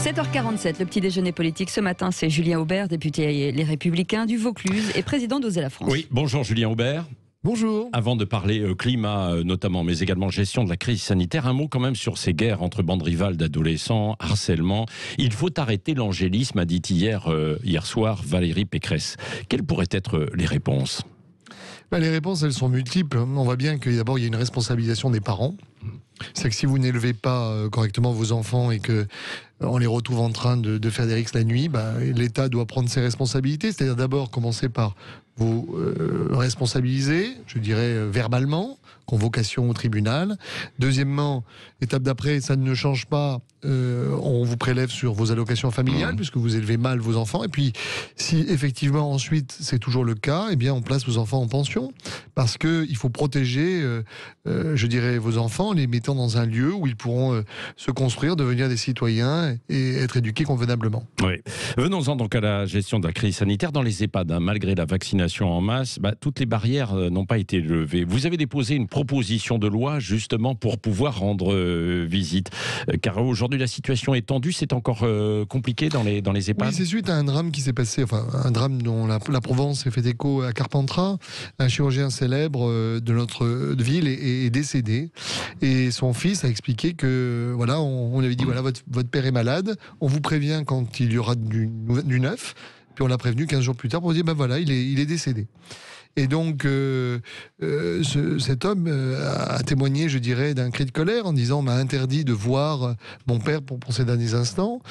7h47, le petit déjeuner politique ce matin, c'est Julien Aubert, député Les Républicains du Vaucluse et président d'Oser la France. Oui, bonjour Julien Aubert. Bonjour. Avant de parler climat notamment, mais également gestion de la crise sanitaire, un mot quand même sur ces guerres entre bandes rivales d'adolescents, harcèlement. Il faut arrêter l'angélisme, a dit hier soir Valérie Pécresse. Quelles pourraient être les réponses ? Les réponses, elles sont multiples. On voit bien que d'abord, il y a une responsabilisation des parents. C'est que si vous n'élevez pas correctement vos enfants et que on les retrouve en train de faire des rixes la nuit, l'État doit prendre ses responsabilités. C'est-à-dire d'abord commencer par vous responsabiliser, je dirais verbalement, convocation au tribunal. Deuxièmement, étape d'après, ça ne change pas, on vous prélève sur vos allocations familiales puisque vous élevez mal vos enfants. Et puis, si effectivement ensuite c'est toujours le cas, eh bien on place vos enfants en pension parce que il faut protéger, je dirais, vos enfants, les mettant dans un lieu où ils pourront se construire, devenir des citoyens et être éduqués convenablement. Oui. Venons-en donc à la gestion de la crise sanitaire dans les EHPAD. Malgré la vaccination en masse, toutes les barrières n'ont pas été levées. Vous avez déposé une proposition de loi justement pour pouvoir rendre visite. Car aujourd'hui la situation est tendue, c'est encore compliqué dans les EHPAD. Oui, c'est suite à un drame qui s'est passé, un drame dont la Provence s'est fait écho à Carpentras. Un chirurgien célèbre de notre ville est décédé et son fils a expliqué que on avait dit votre père est malade, on vous prévient quand il y aura du neuf, puis on l'a prévenu 15 jours plus tard pour dire il est décédé. Et donc cet homme a témoigné, je dirais, d'un cri de colère en disant on m'a interdit de voir mon père pour ces derniers instants.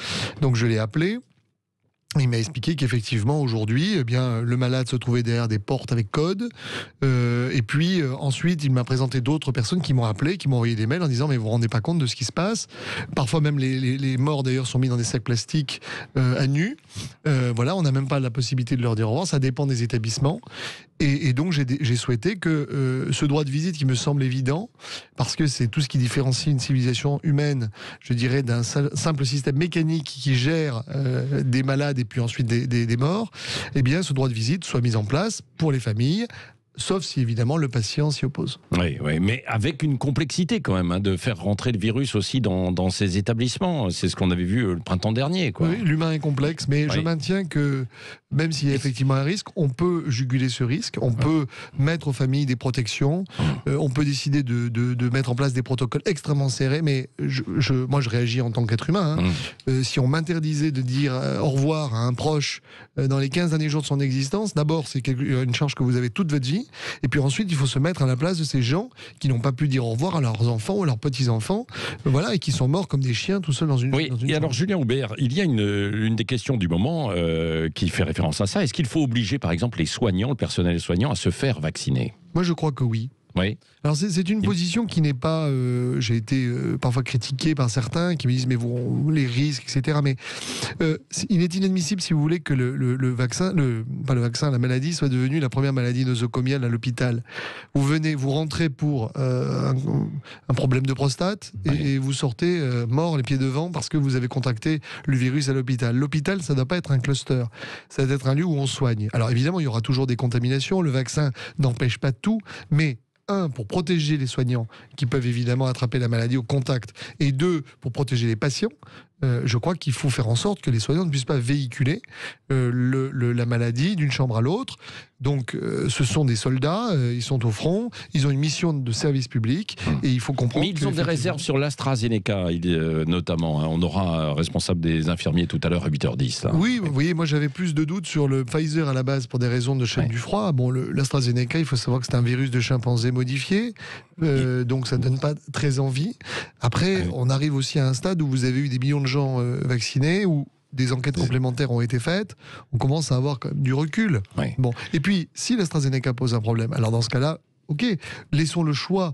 Donc je l'ai appelé. Il m'a expliqué qu'effectivement aujourd'hui, le malade se trouvait derrière des portes avec code. Et puis ensuite, il m'a présenté d'autres personnes qui m'ont appelé, qui m'ont envoyé des mails en disant mais vous vous rendez pas compte de ce qui se passe. Parfois même les morts d'ailleurs sont mis dans des sacs plastiques à nu. On n'a même pas la possibilité de leur dire au revoir. Ça dépend des établissements. Et donc j'ai souhaité que ce droit de visite qui me semble évident, parce que c'est tout ce qui différencie une civilisation humaine, je dirais, d'un simple système mécanique qui gère des malades et puis ensuite des morts, ce droit de visite soit mis en place pour les familles, sauf si évidemment le patient s'y oppose. Oui, mais avec une complexité quand même, de faire rentrer le virus aussi dans ces établissements. C'est ce qu'on avait vu le printemps dernier. Oui, l'humain est complexe, mais je maintiens que même s'il y a effectivement un risque, on peut juguler ce risque, on peut mettre aux familles des protections, on peut décider de mettre en place des protocoles extrêmement serrés, mais moi je réagis en tant qu'être humain. Si on m'interdisait de dire au revoir à un proche dans les 15 derniers jours de son existence, d'abord c'est une charge que vous avez toute votre vie, et puis ensuite il faut se mettre à la place de ces gens qui n'ont pas pu dire au revoir à leurs enfants ou à leurs petits-enfants, et qui sont morts comme des chiens tout seuls dans une chambre. Alors Julien Aubert, il y a une des questions du moment qui fait référence à ça. Est-ce qu'il faut obliger par exemple les soignants, le personnel soignant à se faire vacciner ? Moi je crois que oui. Oui. Alors c'est une position qui n'est pas... j'ai été parfois critiqué par certains qui me disent mais les risques, etc. Mais il est inadmissible, si vous voulez, que la maladie soit devenue la première maladie nosocomiale à l'hôpital. Vous rentrez pour un problème de prostate et vous sortez mort les pieds devant parce que vous avez contracté le virus à l'hôpital. L'hôpital, ça ne doit pas être un cluster. Ça doit être un lieu où on soigne. Alors évidemment, il y aura toujours des contaminations. Le vaccin n'empêche pas tout, mais pour protéger les soignants qui peuvent évidemment attraper la maladie au contact, et deux, pour protéger les patients, je crois qu'il faut faire en sorte que les soignants ne puissent pas véhiculer la maladie d'une chambre à l'autre. Donc ce sont des soldats, ils sont au front, ils ont une mission de service public, et il faut comprendre... Mais ils ont des réserves sur l'AstraZeneca, notamment. On aura un responsable des infirmiers tout à l'heure à 8h10. Là. Oui, vous voyez, moi j'avais plus de doutes sur le Pfizer à la base pour des raisons de chaîne du froid. L'AstraZeneca, il faut savoir que c'est un virus de chimpanzé modifié, donc ça ne donne pas très envie. Après, on arrive aussi à un stade où vous avez eu des millions de gens vaccinés, où des enquêtes complémentaires ont été faites, on commence à avoir quand même du recul. Et puis, si l'AstraZeneca pose un problème, alors dans ce cas-là, laissons le choix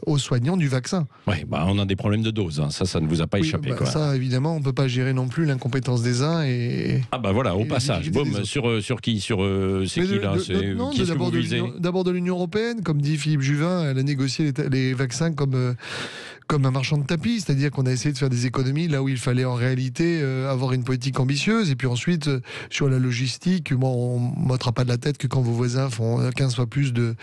aux soignants du vaccin. On a des problèmes de dose, ça ne vous a pas échappé. Ça, évidemment, on ne peut pas gérer non plus l'incompétence des uns et... au passage, sur qui c'est qui là Qu'est-ce que vous visez ? D'abord de l'Union Européenne, comme dit Philippe Juvin, elle a négocié les vaccins comme comme un marchand de tapis, c'est-à-dire qu'on a essayé de faire des économies là où il fallait en réalité avoir une politique ambitieuse. Et puis ensuite, sur la logistique, on ne m'ôtera pas de la tête que quand vos voisins font 15 fois plus de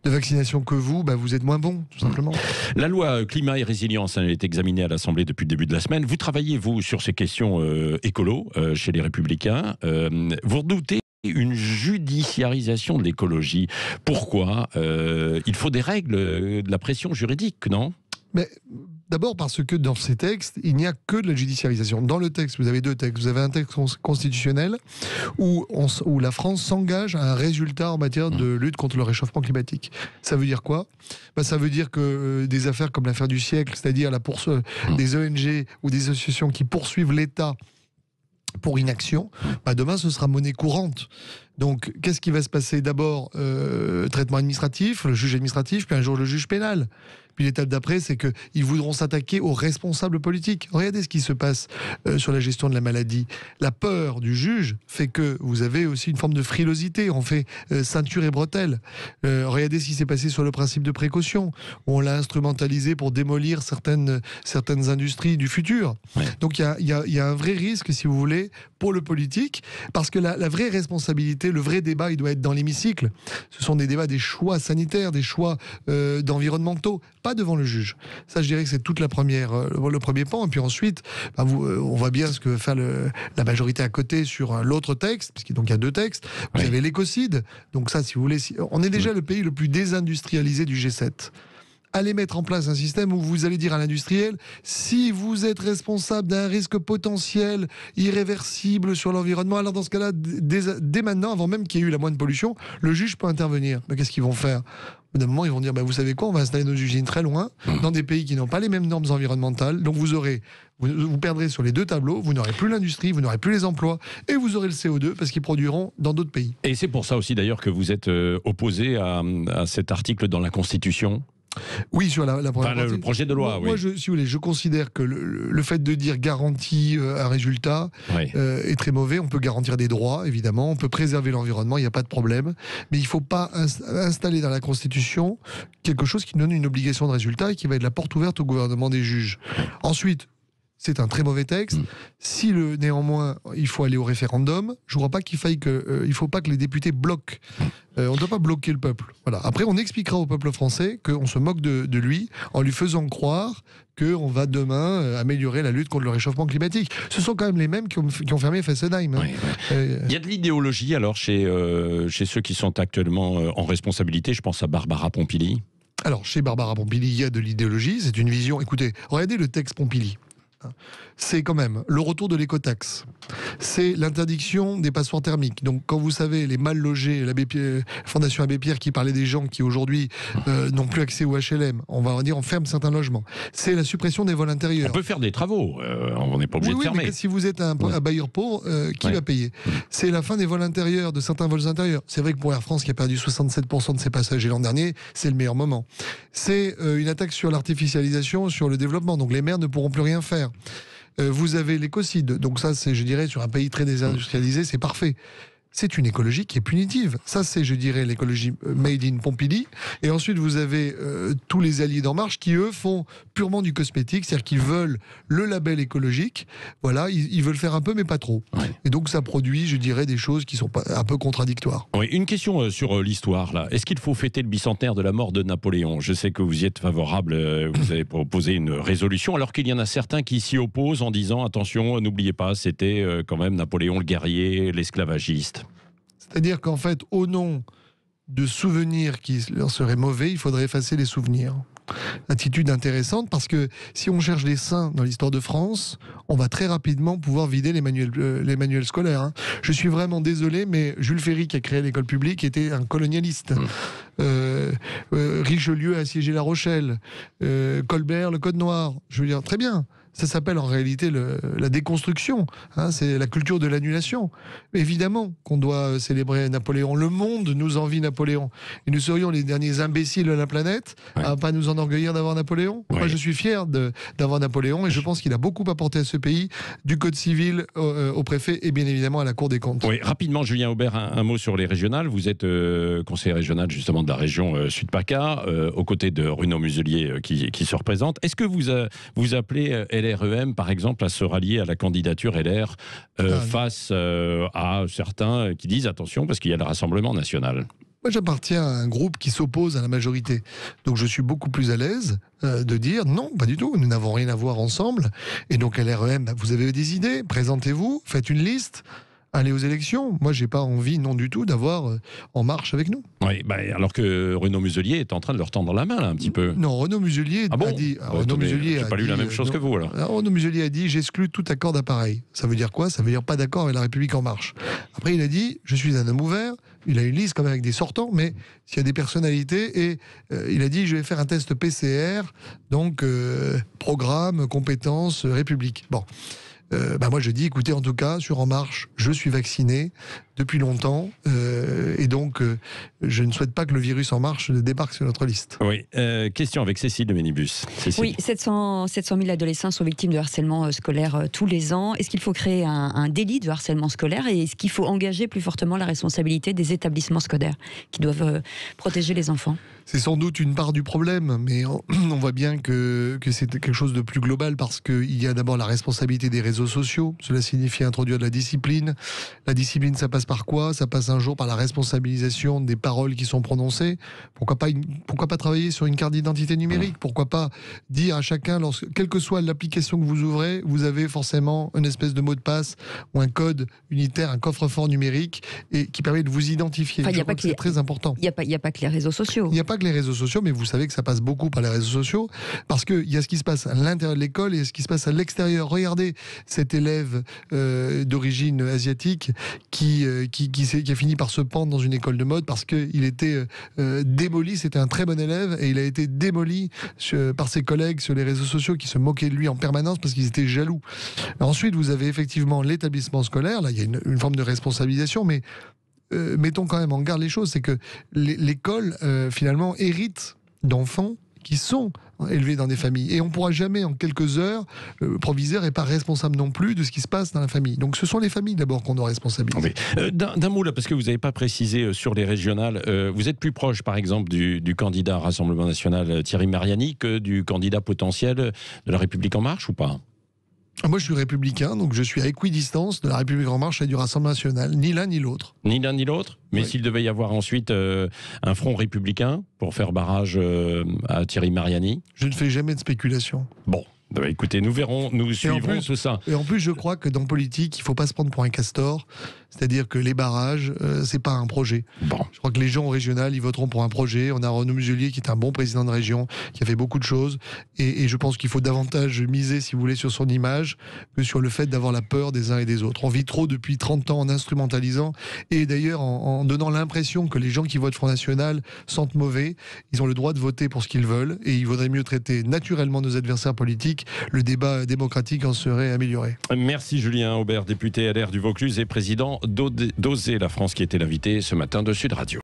vaccination que vous, vous êtes moins bon, tout simplement. La loi climat et résilience est examinée à l'Assemblée depuis le début de la semaine. Vous travaillez, vous, sur ces questions écolo chez les Républicains. Vous redoutez une judiciarisation de l'écologie. Pourquoi il faut des règles, de la pression juridique, non ? Mais d'abord parce que dans ces textes, il n'y a que de la judiciarisation. Dans le texte, vous avez deux textes. Vous avez un texte constitutionnel où la France s'engage à un résultat en matière de lutte contre le réchauffement climatique. Ça veut dire quoi ? Ça veut dire que des affaires comme l'affaire du siècle, c'est-à-dire la poursuite des ONG ou des associations qui poursuivent l'État pour inaction, demain ce sera monnaie courante. Donc qu'est-ce qui va se passer ? D'abord, traitement administratif, le juge administratif, puis un jour le juge pénal. Puis l'étape d'après, c'est qu'ils voudront s'attaquer aux responsables politiques. Regardez ce qui se passe sur la gestion de la maladie. La peur du juge fait que vous avez aussi une forme de frilosité. On fait ceinture et bretelles. Regardez ce qui s'est passé sur le principe de précaution. On l'a instrumentalisé pour démolir certaines industries du futur. Ouais. Donc il y a un vrai risque, si vous voulez, pour le politique, parce que la vraie responsabilité, le vrai débat, il doit être dans l'hémicycle. Ce sont des débats des choix sanitaires, des choix environnementaux, pas devant le juge. Ça, je dirais que c'est toute le premier pan. Et puis ensuite, on voit bien ce que fait la majorité à côté sur l'autre texte, puisqu'il y a deux textes. Vous avez l'écocide. Donc ça, si vous voulez, on est déjà le pays le plus désindustrialisé du G7. Allez mettre en place un système où vous allez dire à l'industriel, si vous êtes responsable d'un risque potentiel irréversible sur l'environnement, alors dans ce cas-là, dès maintenant, avant même qu'il y ait eu la moindre pollution, le juge peut intervenir. Mais qu'est-ce qu'ils vont faire ? Au bout d'un moment, ils vont dire, vous savez quoi, on va installer nos usines très loin, dans des pays qui n'ont pas les mêmes normes environnementales, donc vous perdrez sur les deux tableaux, vous n'aurez plus l'industrie, vous n'aurez plus les emplois, et vous aurez le CO2 parce qu'ils produiront dans d'autres pays. Et c'est pour ça aussi d'ailleurs que vous êtes opposé à cet article dans la Constitution ? Oui, sur la première partie. Le projet de loi, moi, si vous voulez, je considère que le fait de dire garantie un résultat est très mauvais. On peut garantir des droits, évidemment. On peut préserver l'environnement, il n'y a pas de problème. Mais il ne faut pas installer dans la Constitution quelque chose qui donne une obligation de résultat et qui va être la porte ouverte au gouvernement des juges. Ensuite, c'est un très mauvais texte. Si néanmoins il faut aller au référendum, je ne crois pas qu'il ne faut pas que les députés bloquent. On ne doit pas bloquer le peuple. Voilà. Après, on expliquera au peuple français qu'on se moque de lui en lui faisant croire qu'on va demain améliorer la lutte contre le réchauffement climatique. Ce sont quand même les mêmes qui ont fermé Fessenheim. Oui. Il y a de l'idéologie alors chez ceux qui sont actuellement en responsabilité. Je pense à Barbara Pompili. Alors, chez Barbara Pompili, il y a de l'idéologie. C'est une vision. Écoutez, regardez le texte Pompili. C'est quand même le retour de l'écotaxe. C'est l'interdiction des passoires thermiques. Donc, quand vous savez, les mal logés, la Fondation Abbé Pierre qui parlait des gens qui aujourd'hui n'ont plus accès au HLM, on va dire on ferme certains logements. C'est la suppression des vols intérieurs. On peut faire des travaux, on n'est pas obligé de fermer. Mais si vous êtes un bailleur pauvre, qui va payer ? C'est la fin des vols intérieurs, de certains vols intérieurs. C'est vrai que pour Air France, qui a perdu 67% de ses passagers l'an dernier, c'est le meilleur moment. C'est une attaque sur l'artificialisation, sur le développement. Donc les maires ne pourront plus rien faire. Vous avez l'écocide. Donc ça, c'est, je dirais, sur un pays très désindustrialisé, c'est parfait. C'est une écologie qui est punitive. Ça, c'est, je dirais, l'écologie made in Pompili. Et ensuite, vous avez tous les alliés d'En Marche qui, eux, font purement du cosmétique, c'est-à-dire qu'ils veulent le label écologique. Voilà, ils veulent faire un peu, mais pas trop. Ouais. Et donc, ça produit, je dirais, des choses qui sont un peu contradictoires. Oui, une question sur l'histoire, là. Est-ce qu'il faut fêter le bicentenaire de la mort de Napoléon ? Je sais que vous y êtes favorable, vous avez proposé une résolution, alors qu'il y en a certains qui s'y opposent en disant, attention, n'oubliez pas, c'était quand même Napoléon le guerrier, l'esclavagiste. C'est-à-dire qu'en fait, au nom de souvenirs qui leur seraient mauvais, il faudrait effacer les souvenirs. Attitude intéressante, parce que si on cherche des saints dans l'histoire de France, on va très rapidement pouvoir vider les manuels scolaires. Je suis vraiment désolé, mais Jules Ferry, qui a créé l'école publique, était un colonialiste. Richelieu a assiégé La Rochelle. Colbert, le Code Noir. Je veux dire, très bien. Ça s'appelle en réalité la déconstruction. Hein, c'est la culture de l'annulation. Évidemment qu'on doit célébrer Napoléon. Le monde nous envie Napoléon. Et nous serions les derniers imbéciles de la planète à pas nous enorgueillir d'avoir Napoléon. Moi, je suis fier d'avoir Napoléon et je pense qu'il a beaucoup apporté à ce pays, du Code civil au préfet et bien évidemment à la Cour des comptes. Oui, rapidement, Julien Aubert, un mot sur les régionales. Vous êtes conseiller régional justement de la région Sud-PACA, aux côtés de Bruno Muselier qui se représente. Est-ce que vous appelez LREM, par exemple, à se rallier à la candidature LR face à certains qui disent attention parce qu'il y a le Rassemblement national? Moi, j'appartiens à un groupe qui s'oppose à la majorité. Donc, je suis beaucoup plus à l'aise de dire non, pas du tout, nous n'avons rien à voir ensemble. Et donc, LREM, vous avez des idées, présentez-vous, faites une liste. Allez aux élections. Moi, j'ai pas envie, non du tout, d'avoir En Marche avec nous. Oui, alors que Bruno Muselier est en train de leur tendre la main, là, un petit peu. Non, Renaud Muselier a dit... Renaud Muselier j'ai pas lu la même chose que vous, alors. Renaud Muselier a dit « J'exclus tout accord d'appareil ». Ça veut dire quoi? Ça veut dire pas d'accord avec la République En Marche. Après, il a dit « Je suis un homme ouvert ». Il a une liste quand même avec des sortants, mais s'il y a des personnalités, et il a dit « Je vais faire un test PCR, donc programme, compétences, République ». Bon. Moi je dis écoutez, en tout cas sur En Marche je suis vacciné depuis longtemps et donc je ne souhaite pas que le virus En Marche débarque sur notre liste. Oui, question avec Cécile de Ménibus. Cécile. Oui, 700 000 adolescents sont victimes de harcèlement scolaire tous les ans. Est-ce qu'il faut créer un délit de harcèlement scolaire et est-ce qu'il faut engager plus fortement la responsabilité des établissements scolaires qui doivent protéger les enfants? C'est sans doute une part du problème, mais on voit bien que c'est quelque chose de plus global parce qu'il y a d'abord la responsabilité des réseaux sociaux. Cela signifie introduire de la discipline. La discipline, ça passe par quoi? Ça passe un jour par la responsabilisation des paroles qui sont prononcées. Pourquoi pas travailler sur une carte d'identité numérique? Pourquoi pas dire à chacun, quelle que soit l'application que vous ouvrez, vous avez forcément une espèce de mot de passe ou un code unitaire, un coffre-fort numérique et qui permet de vous identifier. C'est très important. Il n'y a pas que les réseaux sociaux. Il n'y a pas que les réseaux sociaux, mais vous savez que ça passe beaucoup par les réseaux sociaux, parce qu'il y a ce qui se passe à l'intérieur de l'école et ce qui se passe à l'extérieur. Regardez cet élève d'origine asiatique qui a fini par se pendre dans une école de mode parce qu'il était démoli. C'était un très bon élève et il a été démoli par ses collègues sur les réseaux sociaux qui se moquaient de lui en permanence parce qu'ils étaient jaloux. Ensuite, vous avez effectivement l'établissement scolaire. Là, il y a une forme de responsabilisation, mais mettons quand même en garde les choses, c'est que l'école, finalement, hérite d'enfants qui sont élevés dans des familles. Et on ne pourra jamais, en quelques heures, proviseur n'est pas responsable non plus de ce qui se passe dans la famille. Donc ce sont les familles d'abord qu'on doit responsabiliser. D'un mot là, parce que vous n'avez pas précisé sur les régionales, vous êtes plus proche, par exemple, du candidat Rassemblement National Thierry Mariani que du candidat potentiel de la République En Marche ou pas? Moi, je suis républicain, donc je suis à équidistance de la République En Marche et du Rassemblement National, ni l'un ni l'autre. Ni l'un ni l'autre. Mais oui. S'il devait y avoir ensuite un front républicain pour faire barrage à Thierry Mariani? Je ne fais jamais de spéculation. Bon. Écoutez, nous verrons, nous suivrons tout ça. Et en plus, je crois que dans le politique, il ne faut pas se prendre pour un castor. C'est-à-dire que les barrages, c'est pas un projet. Bon. Je crois que les gens au régional, ils voteront pour un projet. On a Renaud Muselier qui est un bon président de région, qui a fait beaucoup de choses. Et je pense qu'il faut davantage miser, si vous voulez, sur son image que sur le fait d'avoir la peur des uns et des autres. On vit trop depuis 30 ans en instrumentalisant et d'ailleurs en donnant l'impression que les gens qui votent Front National sentent mauvais. Ils ont le droit de voter pour ce qu'ils veulent et il vaudrait mieux traiter naturellement nos adversaires politiques. Le débat démocratique en serait amélioré. Merci Julien Aubert, député LR du Vaucluse et président d'Oser la France, qui était l'invité ce matin de Sud Radio.